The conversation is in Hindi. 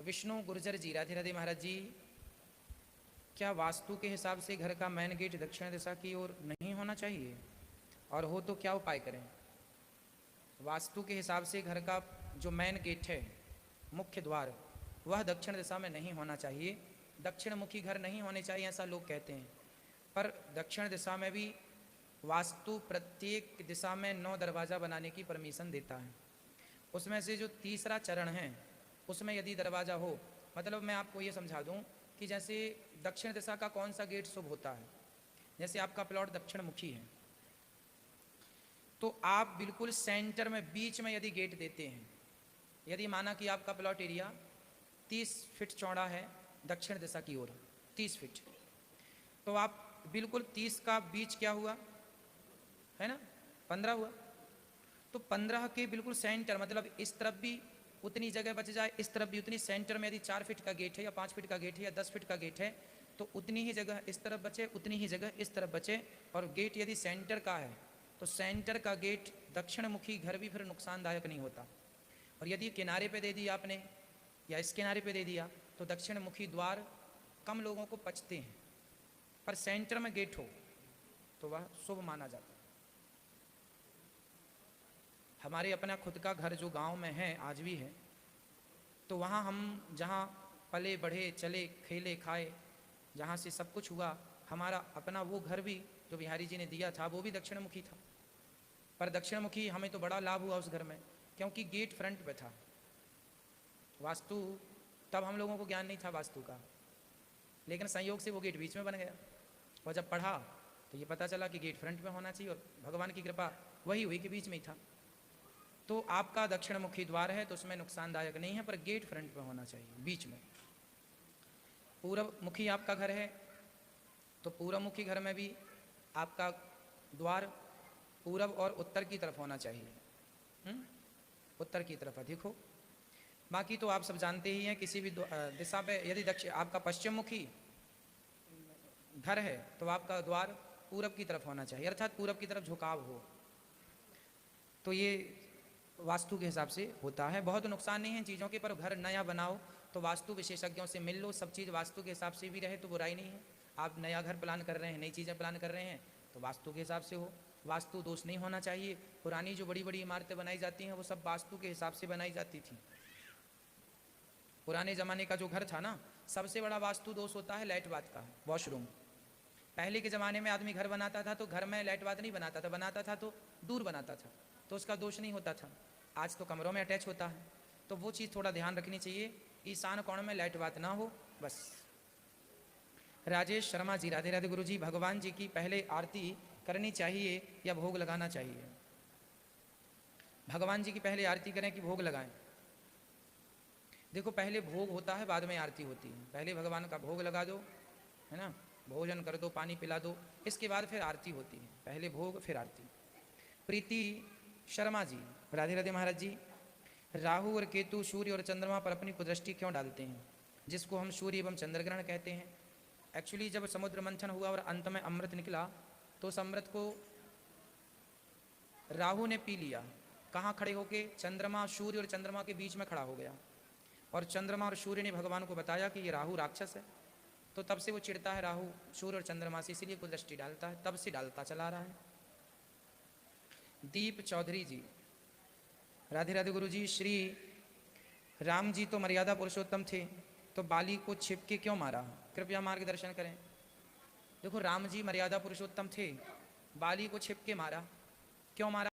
विष्णु गुर्जर जी, राधे राधे महाराज जी, क्या वास्तु के हिसाब से घर का मेन गेट दक्षिण दिशा की ओर नहीं होना चाहिए, और हो तो क्या उपाय करें? वास्तु के हिसाब से घर का जो मेन गेट है, मुख्य द्वार, वह दक्षिण दिशा में नहीं होना चाहिए। दक्षिण मुखी घर नहीं होने चाहिए ऐसा लोग कहते हैं, पर दक्षिण दिशा में भी वास्तु प्रत्येक दिशा में 9 दरवाज़ा बनाने की परमिशन देता है। उसमें से जो तीसरा चरण है उसमें यदि दरवाज़ा हो, मतलब मैं आपको ये समझा दूं कि जैसे दक्षिण दिशा का कौन सा गेट शुभ होता है। जैसे आपका प्लॉट दक्षिण मुखी है तो आप बिल्कुल सेंटर में बीच में यदि गेट देते हैं, यदि माना कि आपका प्लॉट एरिया 30 फीट चौड़ा है दक्षिण दिशा की ओर, 30 फीट, तो आप बिल्कुल 30 का बीच क्या हुआ है ना, 15 हुआ, तो 15 के बिल्कुल सेंटर, मतलब इस तरफ भी उतनी जगह बच जाए, इस तरफ भी उतनी, सेंटर में यदि 4 फीट का गेट है या 5 फीट का गेट है या 10 फीट का गेट है तो उतनी ही जगह इस तरफ बचे, उतनी ही जगह इस तरफ बचे। और गेट यदि सेंटर का है तो सेंटर का गेट दक्षिण मुखी घर भी फिर नुकसानदायक नहीं होता। और यदि किनारे पे दे दिया आपने या इस किनारे पे दे दिया तो दक्षिण मुखी द्वार कम लोगों को पचते हैं, पर सेंटर में गेट हो तो वह शुभ माना जाता है। हमारे अपना खुद का घर जो गांव में है, आज भी है, तो वहाँ हम जहाँ पले बढ़े चले खेले खाए, जहाँ से सब कुछ हुआ, हमारा अपना वो घर भी जो बिहारी जी ने दिया था वो भी दक्षिण मुखी था। पर दक्षिण मुखी हमें तो बड़ा लाभ हुआ उस घर में, क्योंकि गेट फ्रंट पे था। वास्तु तब हम लोगों को ज्ञान नहीं था वास्तु का, लेकिन संयोग से वो गेट बीच में बन गया। और जब पढ़ा तो ये पता चला कि गेट फ्रंट में होना चाहिए, और भगवान की कृपा वही हुई कि बीच में ही था। तो आपका दक्षिण मुखी द्वार है तो उसमें नुकसानदायक नहीं है, पर गेट फ्रंट में होना चाहिए, बीच में। पूर्व मुखी आपका घर है तो पूर्व मुखी घर में भी आपका द्वार पूरब और उत्तर की तरफ होना चाहिए, उत्तर की तरफ अधिक हो। बाकी तो आप सब जानते ही हैं, किसी भी दिशा पे यदि दक्षिण आपका पश्चिम मुखी घर है तो आपका द्वार पूरब की तरफ होना चाहिए, अर्थात पूरब की तरफ झुकाव हो। तो ये वास्तु के हिसाब से होता है। बहुत नुकसान नहीं है चीज़ों के, पर घर नया बनाओ तो वास्तु विशेषज्ञों से मिल लो, सब चीज़ वास्तु के हिसाब से भी रहे तो बुराई नहीं है। आप नया घर प्लान कर रहे हैं, नई चीज़ें प्लान कर रहे हैं तो वास्तु के हिसाब से हो, वास्तु दोष नहीं होना चाहिए। पुरानी जो बड़ी बड़ी इमारतें बनाई जाती हैं वो सब वास्तु के हिसाब से बनाई जाती थी। पुराने ज़माने का जो घर था ना, सबसे बड़ा वास्तु दोष होता है लाइट बात का, वॉशरूम। पहले के ज़माने में आदमी घर बनाता था तो घर में लाइट बात नहीं बनाता था, बनाता था तो दूर बनाता था, तो उसका दोष नहीं होता था। आज तो कमरों में अटैच होता है, तो वो चीज़ थोड़ा ध्यान रखनी चाहिए, ईशान कोण में लाइट बात ना हो, बस। राजेश शर्मा जी, राधे राधे गुरु जी, भगवान जी की पहले आरती करनी चाहिए या भोग लगाना चाहिए? भगवान जी की पहले आरती करें कि भोग लगाएं? देखो, पहले भोग होता है, बाद में आरती होती है। पहले भगवान का भोग लगा दो, है ना, भोजन कर दो, पानी पिला दो, इसके बाद फिर आरती होती है। पहले भोग फिर आरती। प्रीति शर्मा जी, राधे राधे महाराज जी, राहु और केतु सूर्य और चंद्रमा पर अपनी कुदृष्टि क्यों डालते हैं, जिसको हम सूर्य एवं चंद्रग्रहण कहते हैं? एक्चुअली जब समुद्र मंथन हुआ और अंत में अमृत निकला तो उस अमृत को राहु ने पी लिया। कहाँ खड़े होके? चंद्रमा, सूर्य और चंद्रमा के बीच में खड़ा हो गया, और चंद्रमा और सूर्य ने भगवान को बताया कि ये राहु राक्षस है। तो तब से वो चिढ़ता है राहु सूर्य और चंद्रमा से, इसीलिए कुदृष्टि डालता है, तब से डालता चला रहा है। दीप चौधरी जी, राधे राधे गुरु जी, श्री राम जी तो मर्यादा पुरुषोत्तम थे, तो बाली को छिप के क्यों मारा? कृपया मार्गदर्शन करें। देखो, राम जी मर्यादा पुरुषोत्तम थे, बाली को छिप के मारा, क्यों मारा?